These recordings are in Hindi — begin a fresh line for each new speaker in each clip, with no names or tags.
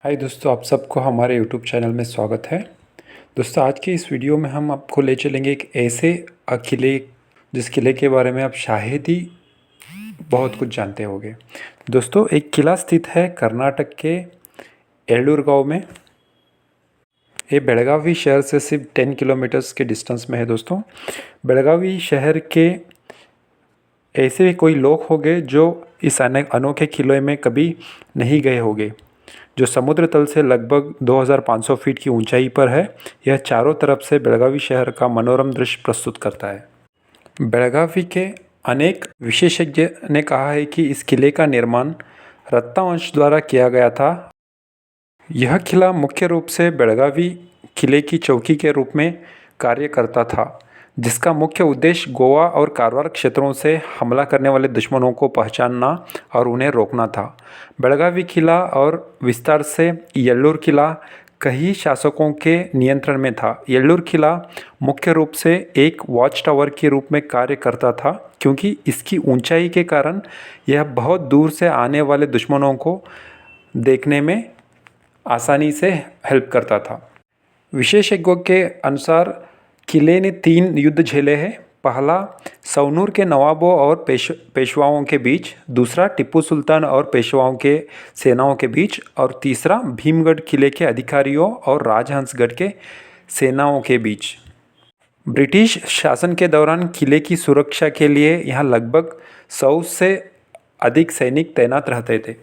हाय दोस्तों, आप सबको हमारे यूट्यूब चैनल में स्वागत है। दोस्तों, आज की इस वीडियो में हम आपको ले चलेंगे एक ऐसे किले जिस किले के बारे में आप शायद ही बहुत कुछ जानते होंगे। दोस्तों, एक किला स्थित है कर्नाटक के एल्लूर गांव में। ये बेळगावी शहर से सिर्फ 10 किलोमीटर्स के डिस्टेंस में है। दोस्तों, बेळगावी शहर के ऐसे भी कोई लोग होंगे जो इस अनोखे किले में कभी नहीं गए होंगे, जो समुद्र तल से लगभग 2500 फीट की ऊंचाई पर है। यह चारों तरफ से बेळगावी शहर का मनोरम दृश्य प्रस्तुत करता है। बेळगावी के अनेक विशेषज्ञ ने कहा है कि इस किले का निर्माण रत्तावंश द्वारा किया गया था। यह किला मुख्य रूप से बेळगावी किले की चौकी के रूप में कार्य करता था, जिसका मुख्य उद्देश्य गोवा और कारवार क्षेत्रों से हमला करने वाले दुश्मनों को पहचानना और उन्हें रोकना था। बेळगावी किला और विस्तार से येल्लूर किला कई शासकों के नियंत्रण में था। येल्लूर किला मुख्य रूप से एक वॉच टावर के रूप में कार्य करता था, क्योंकि इसकी ऊंचाई के कारण यह बहुत दूर से आने वाले दुश्मनों को देखने में आसानी से हेल्प करता था। विशेषज्ञों के अनुसार किले ने 3 युद्ध झेले हैं। पहला सवनूर के नवाबों और पेशवाओं के बीच, दूसरा टिप्पू सुल्तान और पेशवाओं के सेनाओं के बीच, और तीसरा भीमगढ़ किले के अधिकारियों और राजहंसगढ़ के सेनाओं के बीच। ब्रिटिश शासन के दौरान किले की सुरक्षा के लिए यहाँ लगभग 100 से अधिक सैनिक तैनात रहते थे।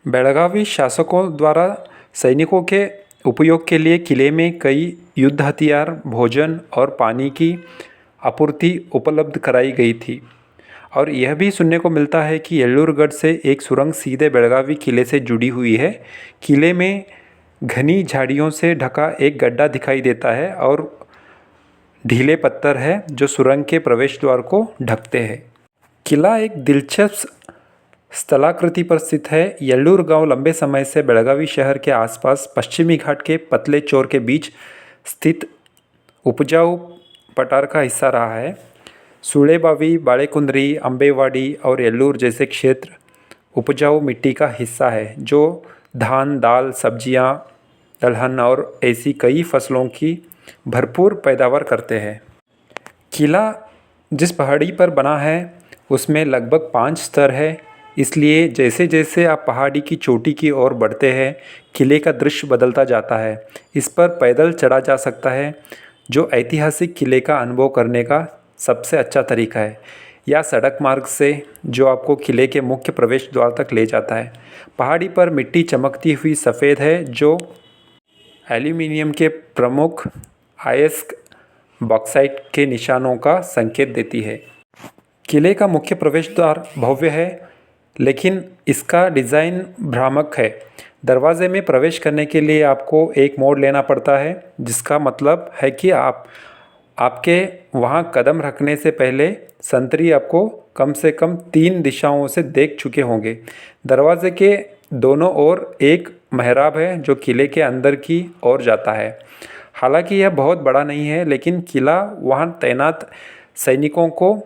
बेळगावी शासकों द्वारा सैनिकों के उपयोग के लिए किले में कई युद्ध हथियार, भोजन और पानी की आपूर्ति उपलब्ध कराई गई थी। और यह भी सुनने को मिलता है कि येल्लूरगढ़ से एक सुरंग सीधे बेळगावी किले से जुड़ी हुई है। किले में घनी झाड़ियों से ढका एक गड्ढा दिखाई देता है और ढीले पत्थर है जो सुरंग के प्रवेश द्वार को ढकते हैं। किला एक दिलचस्प स्थलाकृति पर स्थित है। येल्लूर गांव लंबे समय से बेळगावी शहर के आसपास पश्चिमी घाट के पतले चोर के बीच स्थित उपजाऊ पठार का हिस्सा रहा है। सुळेबावी, बाळेकुंद्री, अंबेवाड़ी और येल्लूर जैसे क्षेत्र उपजाऊ मिट्टी का हिस्सा है, जो धान, दाल, सब्जियां, दलहन और ऐसी कई फसलों की भरपूर पैदावार करते हैं। किला जिस पहाड़ी पर बना है उसमें लगभग 5 स्तर है, इसलिए जैसे जैसे आप पहाड़ी की चोटी की ओर बढ़ते हैं, किले का दृश्य बदलता जाता है। इस पर पैदल चढ़ा जा सकता है, जो ऐतिहासिक किले का अनुभव करने का सबसे अच्छा तरीका है, या सड़क मार्ग से जो आपको किले के मुख्य प्रवेश द्वार तक ले जाता है। पहाड़ी पर मिट्टी चमकती हुई सफ़ेद है, जो एल्यूमिनियम के प्रमुख अयस्क बॉक्साइट के निशानों का संकेत देती है। किले का मुख्य प्रवेश द्वार भव्य है, लेकिन इसका डिज़ाइन भ्रामक है। दरवाजे में प्रवेश करने के लिए आपको एक मोड़ लेना पड़ता है, जिसका मतलब है कि आपके वहां कदम रखने से पहले संतरी आपको कम से कम 3 दिशाओं से देख चुके होंगे। दरवाजे के दोनों ओर एक मेहराब है जो किले के अंदर की ओर जाता है। हालांकि यह बहुत बड़ा नहीं है, लेकिन किला वहां तैनात सैनिकों को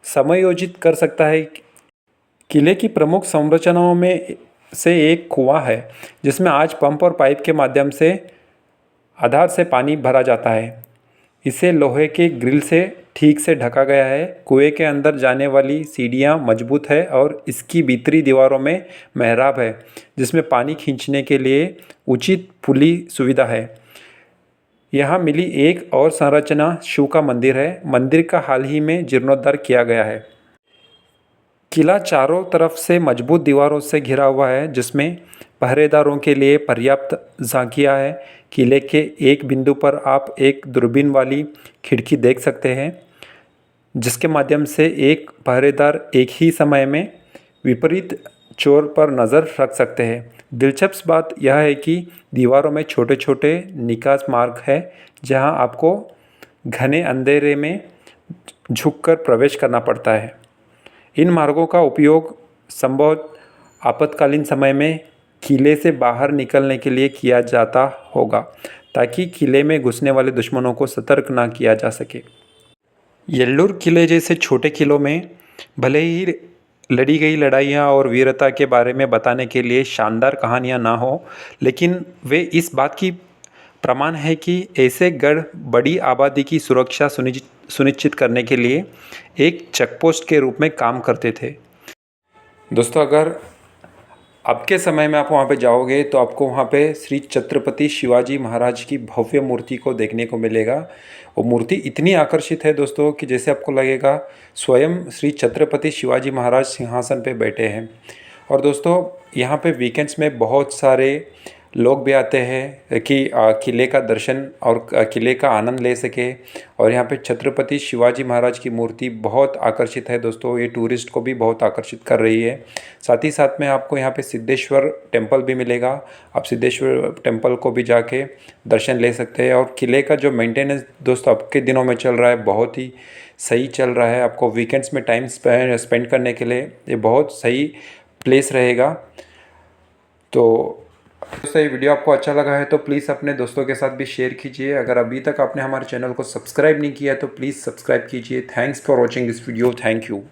समायोजित कर सकता है। किले की प्रमुख संरचनाओं में से एक कुआं है, जिसमें आज पंप और पाइप के माध्यम से आधार से पानी भरा जाता है। इसे लोहे के ग्रिल से ठीक से ढका गया है। कुएं के अंदर जाने वाली सीढ़ियां मजबूत है और इसकी भीतरी दीवारों में मेहराब है, जिसमें पानी खींचने के लिए उचित पुली सुविधा है। यहाँ मिली एक और संरचना शिव का मंदिर है। मंदिर का हाल ही में जीर्णोद्धार किया गया है। किला चारों तरफ से मजबूत दीवारों से घिरा हुआ है, जिसमें पहरेदारों के लिए पर्याप्त झांकियां है। किले के एक बिंदु पर आप एक दूरबीन वाली खिड़की देख सकते हैं, जिसके माध्यम से एक पहरेदार एक ही समय में विपरीत चोर पर नज़र रख सकते हैं। दिलचस्प बात यह है कि दीवारों में छोटे छोटे निकास मार्ग है, जहां आपको घने अंधेरे में झुककर प्रवेश करना पड़ता है। इन मार्गों का उपयोग संभवतः आपातकालीन समय में किले से बाहर निकलने के लिए किया जाता होगा, ताकि किले में घुसने वाले दुश्मनों को सतर्क ना किया जा सके। येल्लूर किले जैसे छोटे किलों में भले ही लड़ी गई लड़ाइयाँ और वीरता के बारे में बताने के लिए शानदार कहानियाँ ना हो, लेकिन वे इस बात की प्रमाण है कि ऐसे गढ़ बड़ी आबादी की सुरक्षा सुनिश्चित करने के लिए एक चेकपोस्ट के रूप में काम करते थे। दोस्तों, अगर अब के समय में आप वहाँ पे जाओगे तो आपको वहाँ पे श्री छत्रपति शिवाजी महाराज की भव्य मूर्ति को देखने को मिलेगा। वो मूर्ति इतनी आकर्षित है दोस्तों कि जैसे आपको लगेगा स्वयं श्री छत्रपति शिवाजी महाराज सिंहासन पे बैठे हैं। और दोस्तों, यहाँ पे वीकेंड्स में बहुत सारे लोग भी आते हैं कि किले का दर्शन और किले का आनंद ले सके। और यहाँ पे छत्रपति शिवाजी महाराज की मूर्ति बहुत आकर्षित है दोस्तों, ये टूरिस्ट को भी बहुत आकर्षित कर रही है। साथ ही साथ में आपको यहाँ पे सिद्धेश्वर टेम्पल भी मिलेगा, आप सिद्धेश्वर टेम्पल को भी जाके दर्शन ले सकते हैं। और किले का जो मेंटेनेंस दोस्तों अब के दिनों में चल रहा है, बहुत ही सही चल रहा है। आपको वीकेंड्स में टाइम स्पेंड करने के लिए ये बहुत सही प्लेस रहेगा। तो दोस्तों, ये वीडियो आपको अच्छा लगा है तो प्लीज़ अपने दोस्तों के साथ भी शेयर कीजिए। अगर अभी तक आपने हमारे चैनल को सब्सक्राइब नहीं किया है तो प्लीज़ सब्सक्राइब कीजिए। Thanks for watching this video. Thank you.